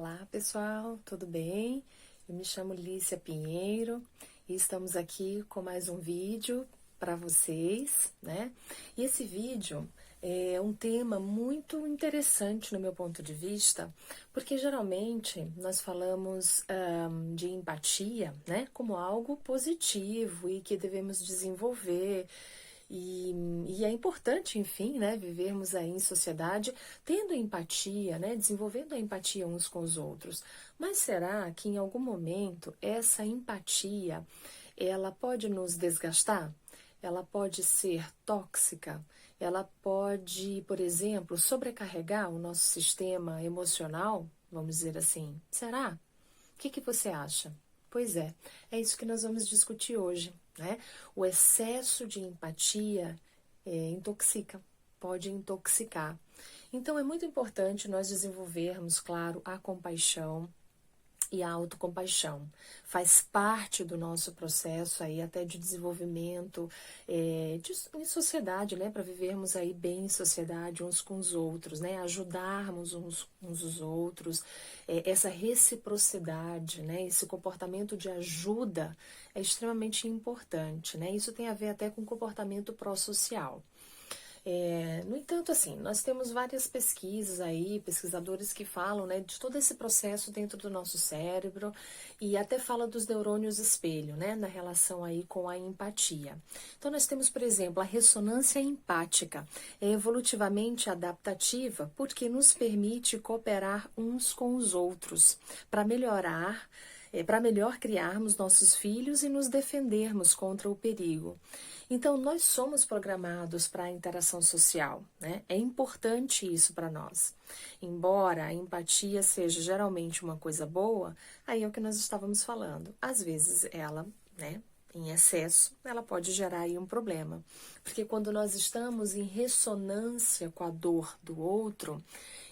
Olá pessoal, tudo bem? Eu me chamo Lícia Pinheiro e estamos aqui com mais um vídeo para vocês, né? E esse vídeo é um tema muito interessante no meu ponto de vista, porque geralmente nós falamos de empatia, né? Como algo positivo e que devemos desenvolver. E é importante, enfim, né, vivermos aí em sociedade tendo empatia, né, desenvolvendo a empatia uns com os outros. Mas será que em algum momento essa empatia, ela pode nos desgastar? Ela pode ser tóxica? Ela pode, por exemplo, sobrecarregar o nosso sistema emocional? Vamos dizer assim. Será? O que você acha? Pois é isso que nós vamos discutir hoje, né? O excesso de empatia intoxica, pode intoxicar. Então é muito importante nós desenvolvermos, claro, a compaixão e a autocompaixão. Faz parte do nosso processo aí até de desenvolvimento em sociedade, né? Para vivermos aí bem em sociedade uns com os outros, né? Ajudarmos uns os outros. Essa reciprocidade, né? Esse comportamento de ajuda é extremamente importante, né? Isso tem a ver até com comportamento pró-social. No entanto, assim, nós temos várias pesquisas aí, pesquisadores que falam, né, de todo esse processo dentro do nosso cérebro e até fala dos neurônios espelho, né, na relação aí com a empatia. Então, nós temos, por exemplo, a ressonância empática. É evolutivamente adaptativa porque nos permite cooperar uns com os outros para para melhor criarmos nossos filhos e nos defendermos contra o perigo. Então, nós somos programados para a interação social, né? É importante isso para nós. Embora a empatia seja geralmente uma coisa boa, aí é o que nós estávamos falando. Às vezes ela, né, em excesso, ela pode gerar aí um problema. Porque quando nós estamos em ressonância com a dor do outro,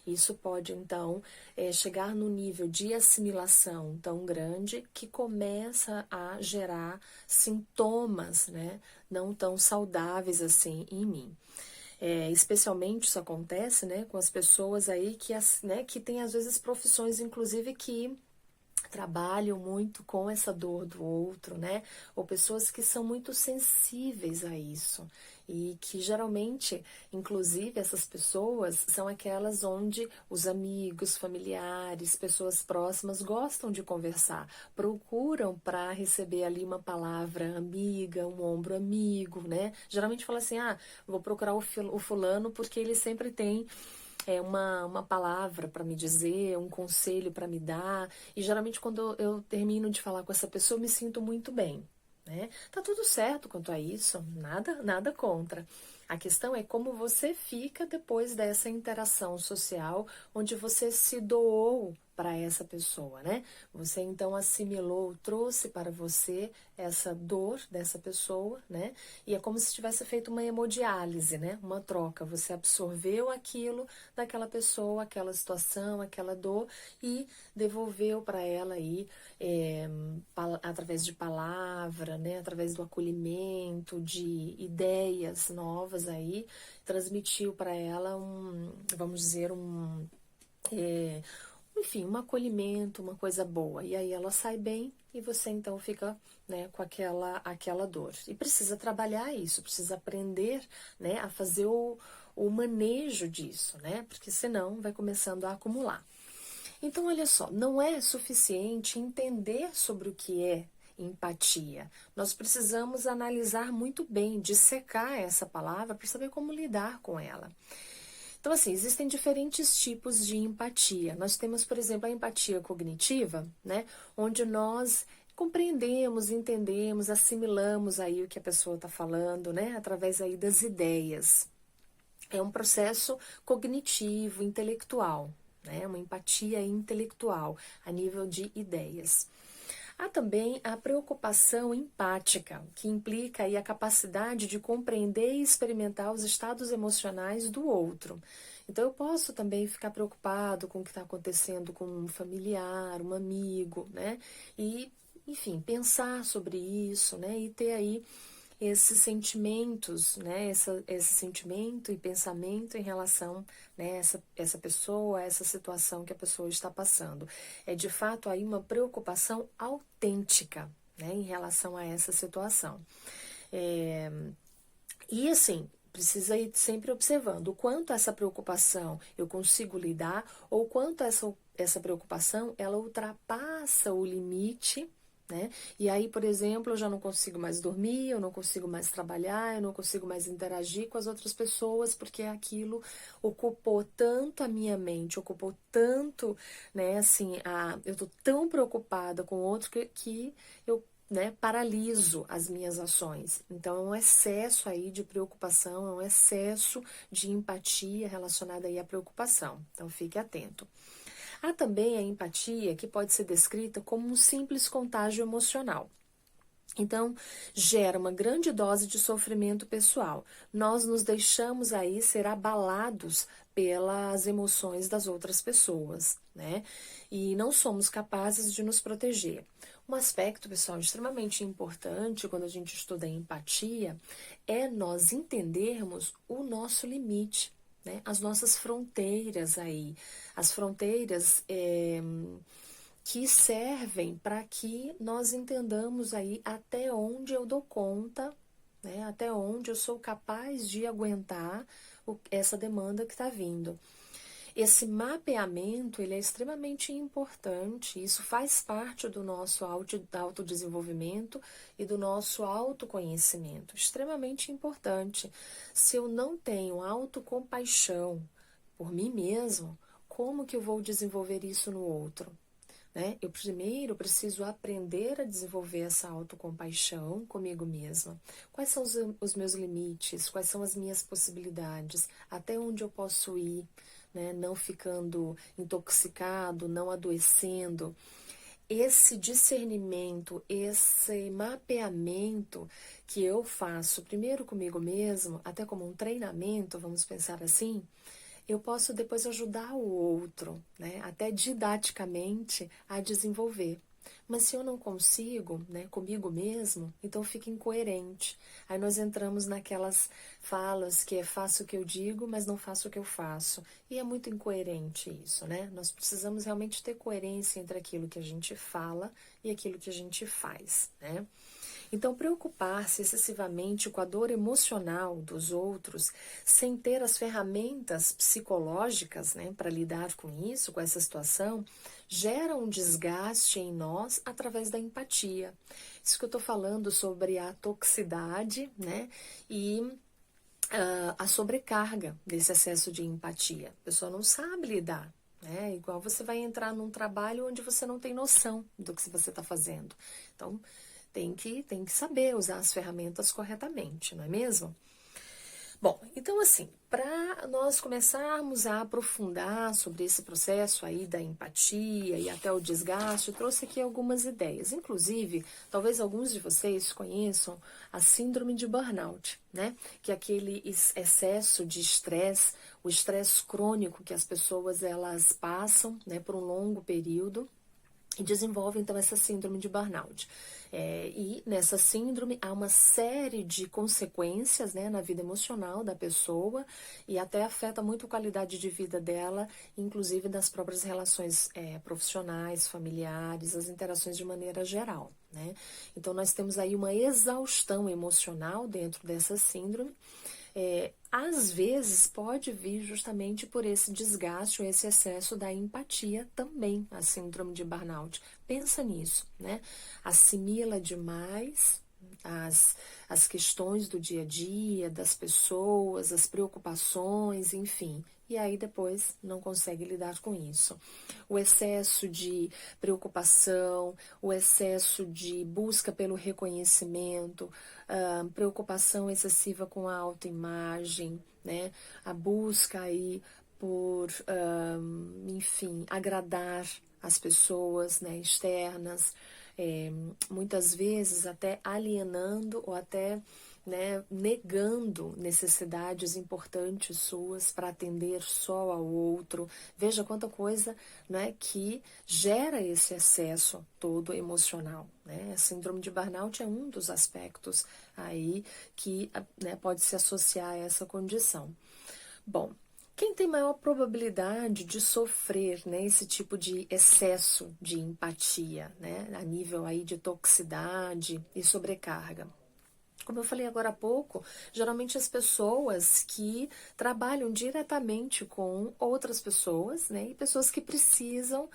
isso pode, então, chegar no nível de assimilação tão grande que começa a gerar sintomas, né, não tão saudáveis assim em mim. Especialmente isso acontece, né, com as pessoas aí que têm, às vezes, profissões, inclusive, que trabalham muito com essa dor do outro, né? Ou pessoas que são muito sensíveis a isso. E que geralmente, inclusive, essas pessoas são aquelas onde os amigos, familiares, pessoas próximas gostam de conversar, procuram para receber ali uma palavra amiga, um ombro amigo, né? Geralmente fala assim: ah, vou procurar o fulano porque ele sempre tem uma palavra para me dizer, um conselho para me dar. E geralmente quando eu termino de falar com essa pessoa, eu me sinto muito bem, né? Tá tudo certo quanto a isso, nada contra. A questão é como você fica depois dessa interação social, onde você se doou para essa pessoa, né? Você então assimilou, trouxe para você essa dor dessa pessoa, né? E é como se tivesse feito uma hemodiálise, né? Uma troca. Você absorveu aquilo daquela pessoa, aquela situação, aquela dor e devolveu para ela aí através de palavra, né? Através do acolhimento, de ideias novas aí, transmitiu para ela vamos dizer, enfim, um acolhimento, uma coisa boa. E aí ela sai bem e você então fica, né, com aquela dor. E precisa trabalhar isso, precisa aprender, né, a fazer o manejo disso, né? Porque senão vai começando a acumular. Então, olha só, não é suficiente entender sobre o que é empatia. Nós precisamos analisar muito bem, dissecar essa palavra para saber como lidar com ela. Então, assim, existem diferentes tipos de empatia. Nós temos, por exemplo, a empatia cognitiva, né? Onde nós compreendemos, entendemos, assimilamos aí o que a pessoa está falando, né? Através aí das ideias. É um processo cognitivo, intelectual, né? Uma empatia intelectual, a nível de ideias. Há também a preocupação empática, que implica aí a capacidade de compreender e experimentar os estados emocionais do outro. Então, eu posso também ficar preocupado com o que está acontecendo com um familiar, um amigo, né? E, enfim, pensar sobre isso, né? E ter aí esses sentimentos, né? Esse sentimento e pensamento em relação, né, essa pessoa, essa situação que a pessoa está passando. É de fato aí uma preocupação autêntica, né, em relação a essa situação. E assim, precisa ir sempre observando o quanto essa preocupação eu consigo lidar ou quanto essa preocupação ela ultrapassa o limite, né? E aí, por exemplo, eu já não consigo mais dormir, eu não consigo mais trabalhar, eu não consigo mais interagir com as outras pessoas, porque aquilo ocupou tanto a minha mente, ocupou tanto, né, assim, eu tô tão preocupada com o outro que eu, né, paraliso as minhas ações. Então, é um excesso aí de preocupação, é um excesso de empatia relacionada aí à preocupação. Então, fique atento. Há também a empatia que pode ser descrita como um simples contágio emocional. Então, gera uma grande dose de sofrimento pessoal. Nós nos deixamos aí ser abalados pelas emoções das outras pessoas, né? E não somos capazes de nos proteger. Um aspecto, pessoal, extremamente importante quando a gente estuda a empatia é nós entendermos o nosso limite, né? As nossas fronteiras aí. As fronteiras que servem para que nós entendamos aí até onde eu dou conta, né? Até onde eu sou capaz de aguentar essa demanda que está vindo. Esse mapeamento, ele é extremamente importante, isso faz parte do nosso autodesenvolvimento e do nosso autoconhecimento, extremamente importante. Se eu não tenho autocompaixão por mim mesmo, como que eu vou desenvolver isso no outro? Né? Eu primeiro preciso aprender a desenvolver essa autocompaixão comigo mesma. Quais são os meus limites? Quais são as minhas possibilidades? Até onde eu posso ir? Né? Não ficando intoxicado, não adoecendo. Esse discernimento, esse mapeamento que eu faço primeiro comigo mesmo, até como um treinamento, vamos pensar assim, eu posso depois ajudar o outro, né, até didaticamente a desenvolver. Mas se eu não consigo, né, comigo mesmo, então fica incoerente. Aí nós entramos naquelas falas que é faço o que eu digo, mas não faço o que eu faço. E é muito incoerente isso, né? Nós precisamos realmente ter coerência entre aquilo que a gente fala e aquilo que a gente faz, né? Então, preocupar-se excessivamente com a dor emocional dos outros, sem ter as ferramentas psicológicas, né, para lidar com isso, com essa situação, gera um desgaste em nós através da empatia. Isso que eu estou falando sobre a toxicidade, né, e a sobrecarga desse excesso de empatia. A pessoa não sabe lidar. É igual você vai entrar num trabalho onde você não tem noção do que você está fazendo. Então, tem que saber usar as ferramentas corretamente, não é mesmo? Bom, então assim, para nós começarmos a aprofundar sobre esse processo aí da empatia e até o desgaste, eu trouxe aqui algumas ideias. Inclusive, talvez alguns de vocês conheçam a síndrome de burnout, né? Que é aquele excesso de estresse, o estresse crônico que as pessoas elas passam, né, por um longo período e desenvolve então essa síndrome de burnout. E nessa síndrome há uma série de consequências, né, na vida emocional da pessoa e até afeta muito a qualidade de vida dela, inclusive das próprias relações profissionais, familiares, as interações de maneira geral, né? Então nós temos aí uma exaustão emocional dentro dessa síndrome. Às vezes pode vir justamente por esse desgaste ou esse excesso da empatia também, a síndrome de burnout. Pensa nisso, né? Assimila demais as questões do dia a dia, das pessoas, as preocupações, enfim. E aí depois não consegue lidar com isso. O excesso de preocupação, o excesso de busca pelo reconhecimento, preocupação excessiva com a autoimagem, né? A busca aí por, enfim, agradar as pessoas, né, externas, muitas vezes até alienando ou até né, negando necessidades importantes suas para atender só ao outro. Veja quanta coisa, né, que gera esse excesso todo emocional, né? A síndrome de burnout é um dos aspectos aí que, né, pode se associar a essa condição. Bom, quem tem maior probabilidade de sofrer, né, esse tipo de excesso de empatia, né, a nível aí de toxicidade e sobrecarga? Como eu falei agora há pouco, geralmente as pessoas que trabalham diretamente com outras pessoas, né, e pessoas que precisam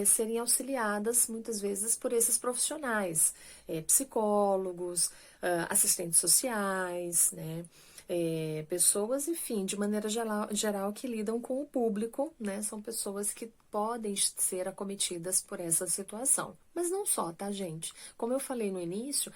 serem auxiliadas muitas vezes por esses profissionais, psicólogos, assistentes sociais, né, pessoas, enfim, de maneira geral que lidam com o público, né, são pessoas que podem ser acometidas por essa situação. Mas não só, tá, gente? Como eu falei no início,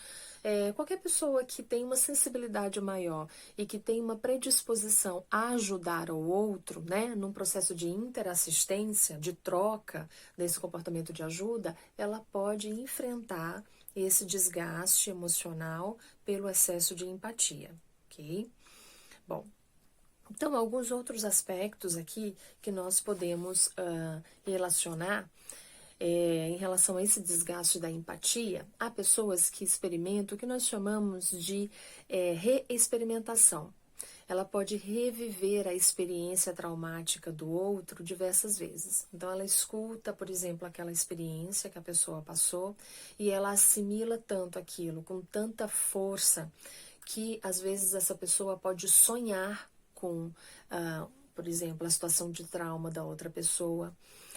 qualquer pessoa que tem uma sensibilidade maior e que tem uma predisposição a ajudar o outro, né, num processo de interassistência, de troca desse comportamento de ajuda, ela pode enfrentar esse desgaste emocional pelo excesso de empatia, ok? Bom, então alguns outros aspectos aqui que nós podemos relacionar em relação a esse desgaste da empatia, há pessoas que experimentam o que nós chamamos de reexperimentação. Ela pode reviver a experiência traumática do outro diversas vezes. Então, ela escuta, por exemplo, aquela experiência que a pessoa passou e ela assimila tanto aquilo, com tanta força, que às vezes essa pessoa pode sonhar com, por exemplo, a situação de trauma da outra pessoa.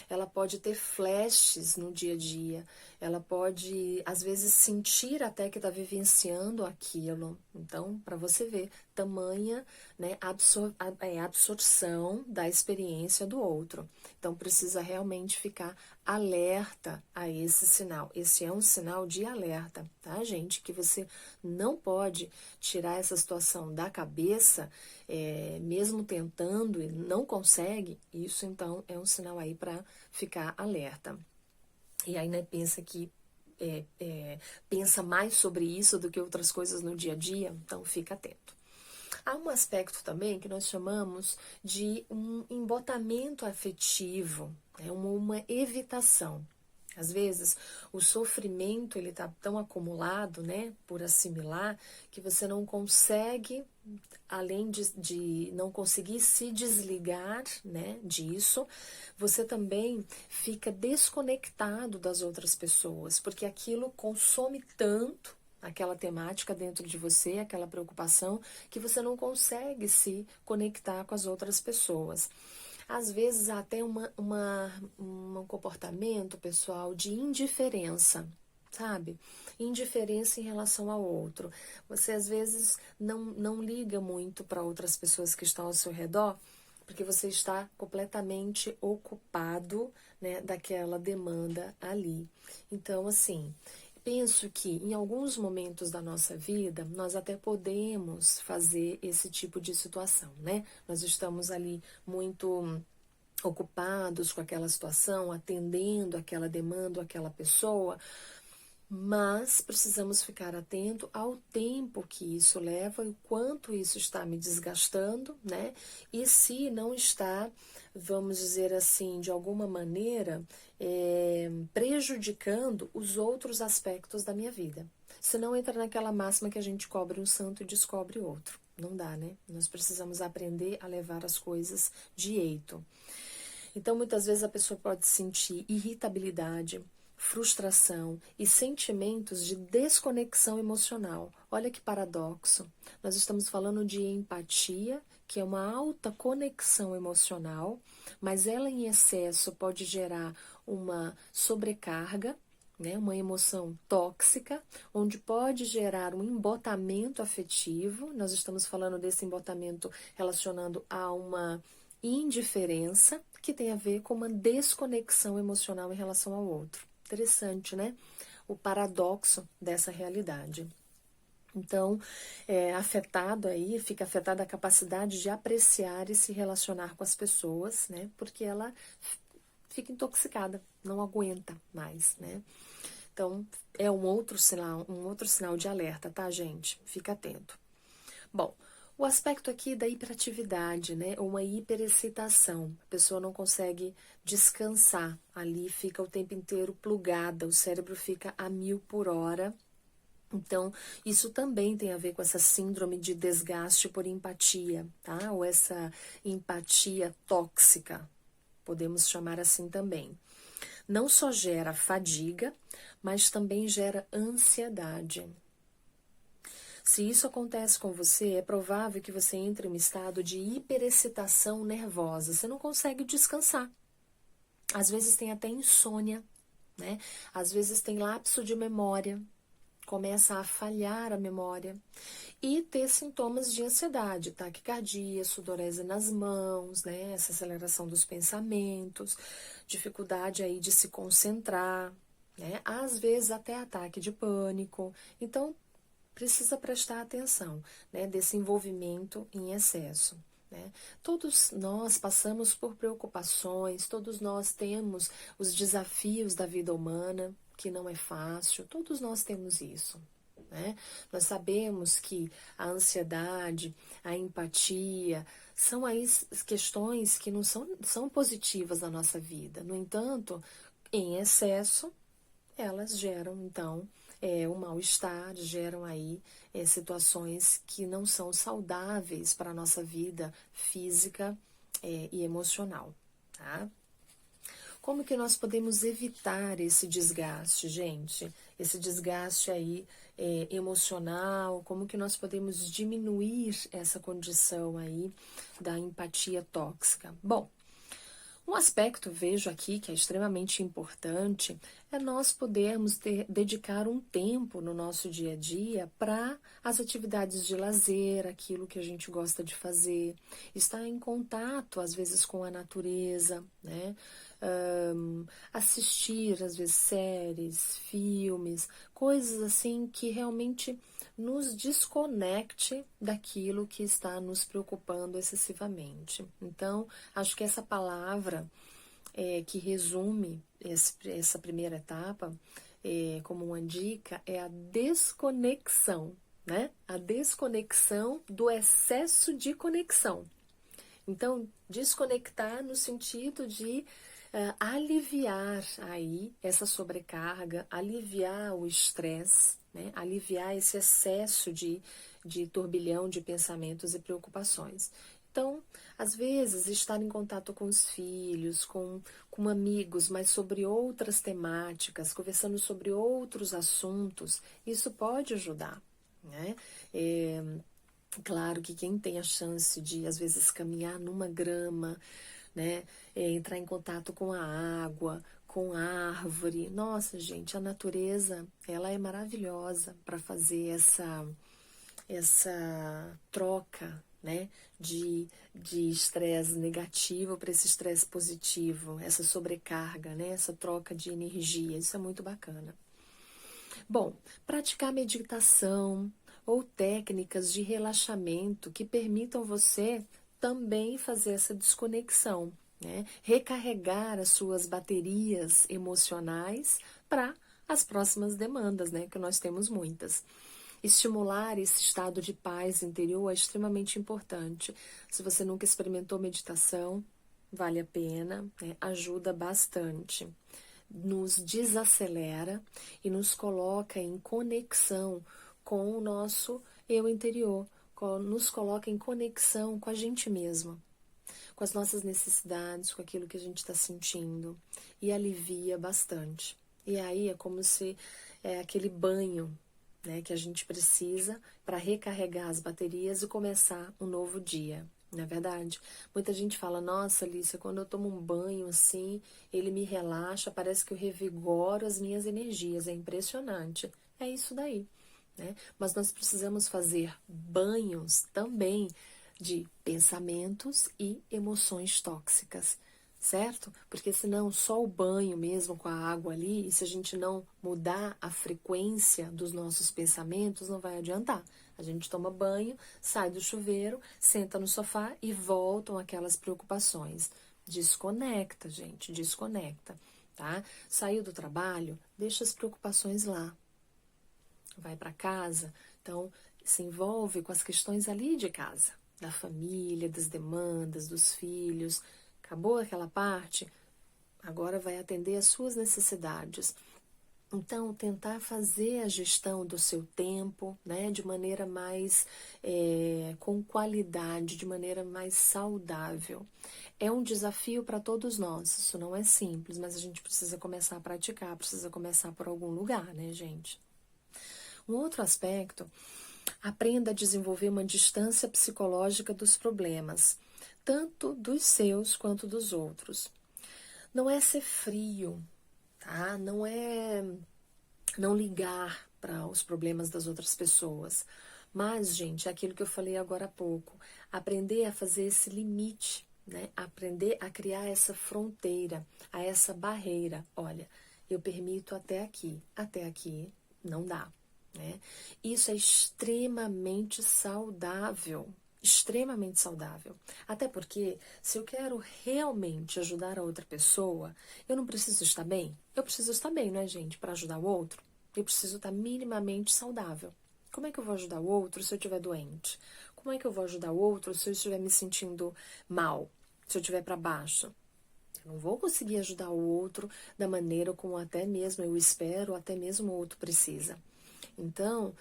Ela pode ter flashes no dia a dia, ela pode, às vezes, sentir até que está vivenciando aquilo. Então, para você ver, tamanha, né, absorção da experiência do outro. Então, precisa realmente ficar alerta a esse sinal. Esse é um sinal de alerta, tá, gente? Que você não pode tirar essa situação da cabeça, mesmo tentando e não consegue. Isso, então, é um sinal aí para ficar alerta. E aí, né, pensa mais sobre isso do que outras coisas no dia a dia, então fica atento. Há um aspecto também que nós chamamos de um embotamento afetivo, né, uma evitação. Às vezes, o sofrimento ele está tão acumulado, né, por assimilar, que você não consegue, além de não conseguir se desligar, né, disso, você também fica desconectado das outras pessoas, porque aquilo consome tanto aquela temática dentro de você, aquela preocupação, que você não consegue se conectar com as outras pessoas. Às vezes há até um comportamento, pessoal, de indiferença, sabe? Indiferença em relação ao outro. Você às vezes não liga muito para outras pessoas que estão ao seu redor, porque você está completamente ocupado, né, daquela demanda ali. Então, assim, penso que em alguns momentos da nossa vida nós até podemos fazer esse tipo de situação, né? Nós estamos ali muito ocupados com aquela situação, atendendo aquela demanda, aquela pessoa, mas precisamos ficar atento ao tempo que isso leva e o quanto isso está me desgastando, né? E se não está, vamos dizer assim, de alguma maneira, prejudicando os outros aspectos da minha vida. Se não entra naquela máxima que a gente cobre um santo e descobre outro. Não dá, né? Nós precisamos aprender a levar as coisas de jeito. Então, muitas vezes a pessoa pode sentir irritabilidade, frustração e sentimentos de desconexão emocional. Olha que paradoxo. Nós estamos falando de empatia, que é uma alta conexão emocional, mas ela em excesso pode gerar uma sobrecarga, né, uma emoção tóxica, onde pode gerar um embotamento afetivo. Nós estamos falando desse embotamento relacionando a uma indiferença, que tem a ver com uma desconexão emocional em relação ao outro. Interessante, né? O paradoxo dessa realidade. Então, afetado aí, fica afetada a capacidade de apreciar e se relacionar com as pessoas, né? Porque ela fica intoxicada, não aguenta mais, né? Então, é um outro sinal de alerta, tá, gente? Fica atento. Bom, o aspecto aqui da hiperatividade, né? Uma hiperexcitação. A pessoa não consegue descansar. Ali fica o tempo inteiro plugada, o cérebro fica a 1000 por hora. Então, isso também tem a ver com essa síndrome de desgaste por empatia, tá? Ou essa empatia tóxica, podemos chamar assim também. Não só gera fadiga, mas também gera ansiedade. Se isso acontece com você, é provável que você entre em um estado de hiperexcitação nervosa. Você não consegue descansar. Às vezes tem até insônia, né? Às vezes tem lapso de memória, começa a falhar a memória e ter sintomas de ansiedade, taquicardia, sudorese nas mãos, né? Essa aceleração dos pensamentos, dificuldade aí de se concentrar, né? Às vezes até ataque de pânico. Então, precisa prestar atenção, né, desse envolvimento em excesso. Né? Todos nós passamos por preocupações, todos nós temos os desafios da vida humana, que não é fácil, todos nós temos isso. Né? Nós sabemos que a ansiedade, a empatia, são aí questões que não são positivas na nossa vida. No entanto, em excesso, elas geram, então, um mal-estar, geram aí situações que não são saudáveis para a nossa vida física e emocional, tá? Como que nós podemos evitar esse desgaste, gente? Esse desgaste aí emocional, como que nós podemos diminuir essa condição aí da empatia tóxica? Bom, um aspecto, vejo aqui, que é extremamente importante, é nós podermos dedicar um tempo no nosso dia a dia para as atividades de lazer, aquilo que a gente gosta de fazer, estar em contato, às vezes, com a natureza, né? Assistir, às vezes, séries, filmes, coisas assim que realmente nos desconecte daquilo que está nos preocupando excessivamente. Então, acho que essa palavra que resume essa primeira etapa, como uma dica, é a desconexão, né? A desconexão do excesso de conexão. Então, desconectar no sentido de aliviar aí essa sobrecarga, aliviar o estresse, né? Aliviar esse excesso de turbilhão de pensamentos e preocupações. Então, às vezes, estar em contato com os filhos, com amigos, mas sobre outras temáticas, conversando sobre outros assuntos, isso pode ajudar, né? Claro que quem tem a chance de, às vezes, caminhar numa grama, né, entrar em contato com a água, com a árvore. Nossa, gente, a natureza, ela é maravilhosa para fazer essa troca, né, de estresse negativo para esse estresse positivo, essa sobrecarga, né, essa troca de energia. Isso é muito bacana. Bom, praticar meditação ou técnicas de relaxamento que permitam você também fazer essa desconexão, né? Recarregar as suas baterias emocionais para as próximas demandas, né? Que nós temos muitas. Estimular esse estado de paz interior é extremamente importante. Se você nunca experimentou meditação, vale a pena, né? Ajuda bastante, nos desacelera e nos coloca em conexão com o nosso eu interior, nos coloca em conexão com a gente mesma, com as nossas necessidades, com aquilo que a gente está sentindo, e alivia bastante. E aí é como se aquele banho, né, que a gente precisa para recarregar as baterias e começar um novo dia. Não é verdade? Muita gente fala, nossa, Alicia, quando eu tomo um banho assim, ele me relaxa, parece que eu revigoro as minhas energias. É impressionante. É isso daí, né? Mas nós precisamos fazer banhos também de pensamentos e emoções tóxicas, certo? Porque senão só o banho mesmo com a água ali, e se a gente não mudar a frequência dos nossos pensamentos, não vai adiantar. A gente toma banho, sai do chuveiro, senta no sofá e voltam aquelas preocupações. Desconecta, gente, desconecta, tá? Saiu do trabalho, deixa as preocupações lá. Vai para casa, então se envolve com as questões ali de casa, da família, das demandas, dos filhos. Acabou aquela parte, agora vai atender às suas necessidades. Então, tentar fazer a gestão do seu tempo, né, de maneira mais, com qualidade, de maneira mais saudável. É um desafio para todos nós, isso não é simples, mas a gente precisa começar a praticar, precisa começar por algum lugar, né, gente? Um outro aspecto, aprenda a desenvolver uma distância psicológica dos problemas, tanto dos seus quanto dos outros. Não é ser frio, tá? Não é não ligar para os problemas das outras pessoas. Mas, gente, é aquilo que eu falei agora há pouco, aprender a fazer esse limite, né? Aprender a criar essa fronteira, a essa barreira. Olha, eu permito até aqui não dá, né? Isso é extremamente saudável. Extremamente saudável. Até porque, se eu quero realmente ajudar a outra pessoa, eu não preciso estar bem? Eu preciso estar bem, né, gente, para ajudar o outro? Eu preciso estar minimamente saudável. Como é que eu vou ajudar o outro se eu estiver doente? Como é que eu vou ajudar o outro se eu estiver me sentindo mal? Se eu estiver para baixo? Eu não vou conseguir ajudar o outro da maneira como até mesmo eu espero, até mesmo o outro precisa. Então,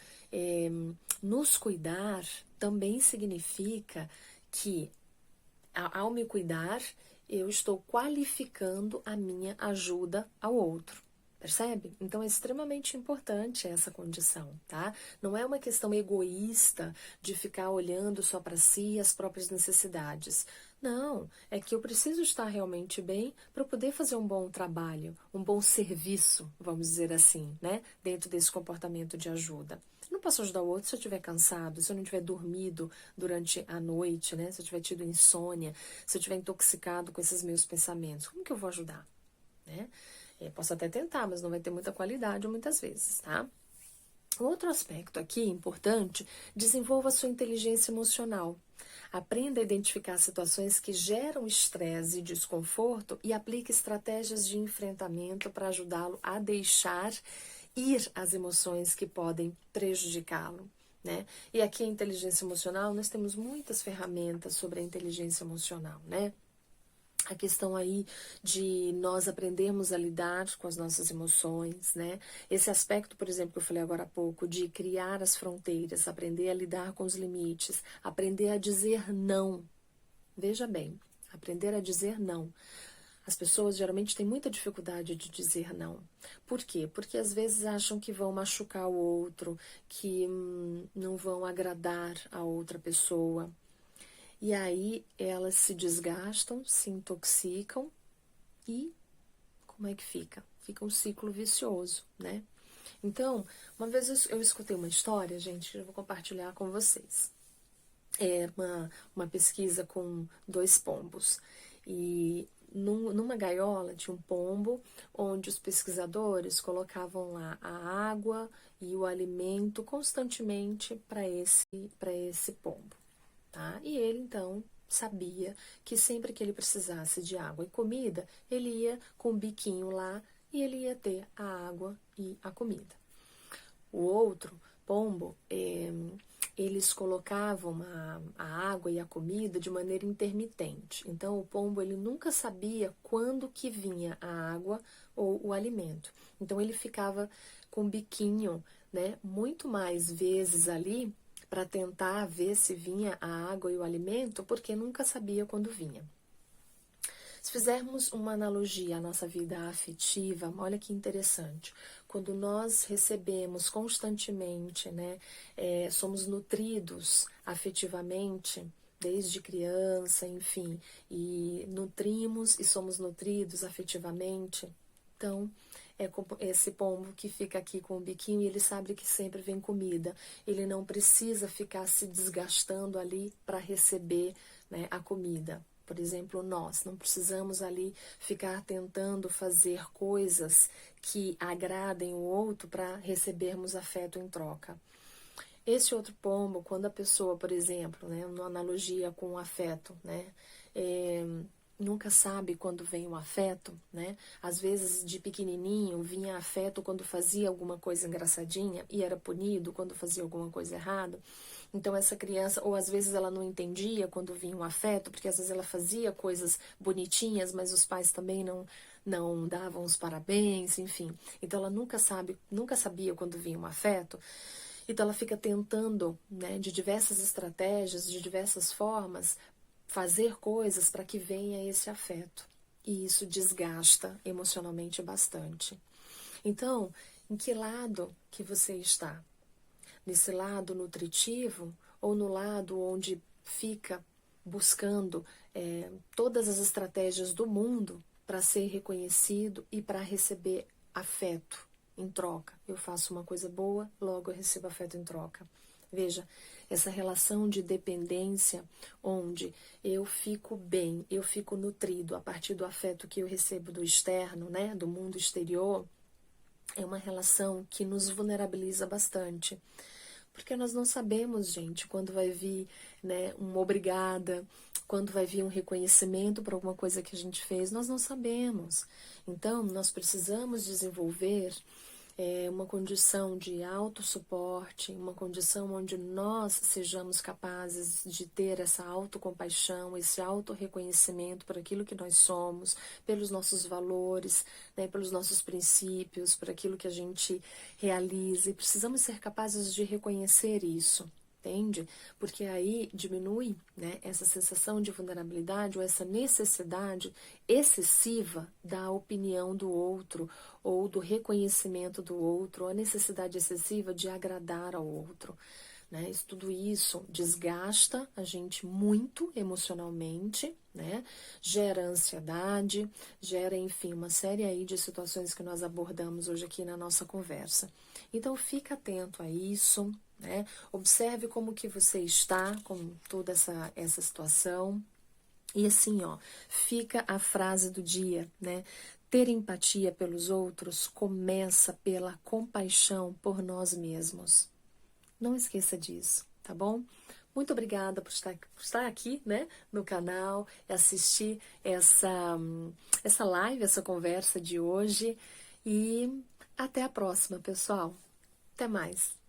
nos cuidar também significa que, ao me cuidar, eu estou qualificando a minha ajuda ao outro. Percebe? Então é extremamente importante essa condição, tá? Não é uma questão egoísta de ficar olhando só para si e as próprias necessidades. Não, é que eu preciso estar realmente bem para poder fazer um bom trabalho, um bom serviço, vamos dizer assim, né? Dentro desse comportamento de ajuda. Eu não posso ajudar o outro se eu estiver cansado, se eu não tiver dormido durante a noite, né? Se eu tiver tido insônia, se eu estiver intoxicado com esses meus pensamentos. Como que eu vou ajudar, né? Posso até tentar, mas não vai ter muita qualidade muitas vezes, tá? Outro aspecto aqui importante, desenvolva a sua inteligência emocional. Aprenda a identificar situações que geram estresse e desconforto e aplique estratégias de enfrentamento para ajudá-lo a deixar ir as emoções que podem prejudicá-lo, né? E aqui a inteligência emocional, nós temos muitas ferramentas sobre a inteligência emocional, né? A questão aí de nós aprendermos a lidar com as nossas emoções, né? Esse aspecto, por exemplo, que eu falei agora há pouco, de criar as fronteiras, aprender a lidar com os limites, aprender a dizer não. Veja bem, aprender a dizer não. As pessoas geralmente têm muita dificuldade de dizer não. Por quê? Porque às vezes acham que vão machucar o outro, que não vão agradar a outra pessoa. E aí elas se desgastam, se intoxicam e como é que fica? Fica um ciclo vicioso, né? Então, uma vez eu escutei uma história, gente, eu vou compartilhar com vocês. É uma pesquisa com 2 pombos. E numa gaiola tinha um pombo, onde os pesquisadores colocavam lá a água e o alimento constantemente para esse pombo. Tá? E ele, então, sabia que sempre que ele precisasse de água e comida, ele ia com o biquinho lá e ele ia ter a água e a comida. O outro pombo, eles colocavam a água e a comida de maneira intermitente. Então, o pombo, ele nunca sabia quando que vinha a água ou o alimento. Então, ele ficava com o biquinho, né, muito mais vezes ali para tentar ver se vinha a água e o alimento, porque nunca sabia quando vinha. Se fizermos uma analogia à nossa vida afetiva, olha que interessante. Quando nós recebemos constantemente, né, somos nutridos afetivamente, desde criança, enfim, e nutrimos e somos nutridos afetivamente, então, é esse pombo que fica aqui com o biquinho e ele sabe que sempre vem comida. Ele não precisa ficar se desgastando ali para receber, né, a comida. Por exemplo, nós não precisamos ali ficar tentando fazer coisas que agradem o outro para recebermos afeto em troca. Esse outro pombo, quando a pessoa, por exemplo, né, uma analogia com o afeto, né, nunca sabe quando vem o afeto, né? Às vezes, de pequenininho, vinha afeto quando fazia alguma coisa engraçadinha e era punido quando fazia alguma coisa errada. Então, essa criança, ou às vezes ela não entendia quando vinha o afeto, porque às vezes ela fazia coisas bonitinhas, mas os pais também não davam os parabéns, enfim. Então, ela nunca sabia quando vinha um afeto. Então, ela fica tentando, né, de diversas estratégias, de diversas formas, fazer coisas para que venha esse afeto. E isso desgasta emocionalmente bastante. Então, em que lado que você está? Nesse lado nutritivo ou no lado onde fica buscando todas as estratégias do mundo para ser reconhecido e para receber afeto em troca? Eu faço uma coisa boa, logo eu recebo afeto em troca. Veja, essa relação de dependência, onde eu fico bem, eu fico nutrido a partir do afeto que eu recebo do externo, né, do mundo exterior, é uma relação que nos vulnerabiliza bastante. Porque nós não sabemos, gente, quando vai vir, né, uma obrigada, quando vai vir um reconhecimento por alguma coisa que a gente fez, nós não sabemos. Então, nós precisamos desenvolver uma condição de autossuporte, uma condição onde nós sejamos capazes de ter essa autocompaixão, esse autorreconhecimento por aquilo que nós somos, pelos nossos valores, né, pelos nossos princípios, por aquilo que a gente realiza. E precisamos ser capazes de reconhecer isso. Entende? Porque aí diminui, né, essa sensação de vulnerabilidade ou essa necessidade excessiva da opinião do outro ou do reconhecimento do outro, ou a necessidade excessiva de agradar ao outro. Né? Tudo isso desgasta a gente muito emocionalmente, né? Gera ansiedade, gera, enfim, uma série aí de situações que nós abordamos hoje aqui na nossa conversa. Então, fica atento a isso, né? Observe como que você está com toda essa situação. E assim, ó, fica a frase do dia, né? Ter empatia pelos outros começa pela compaixão por nós mesmos. Não esqueça disso, tá bom? Muito obrigada por estar aqui, né, no canal, e assistir essa live, essa conversa de hoje. E até a próxima, pessoal. Até mais.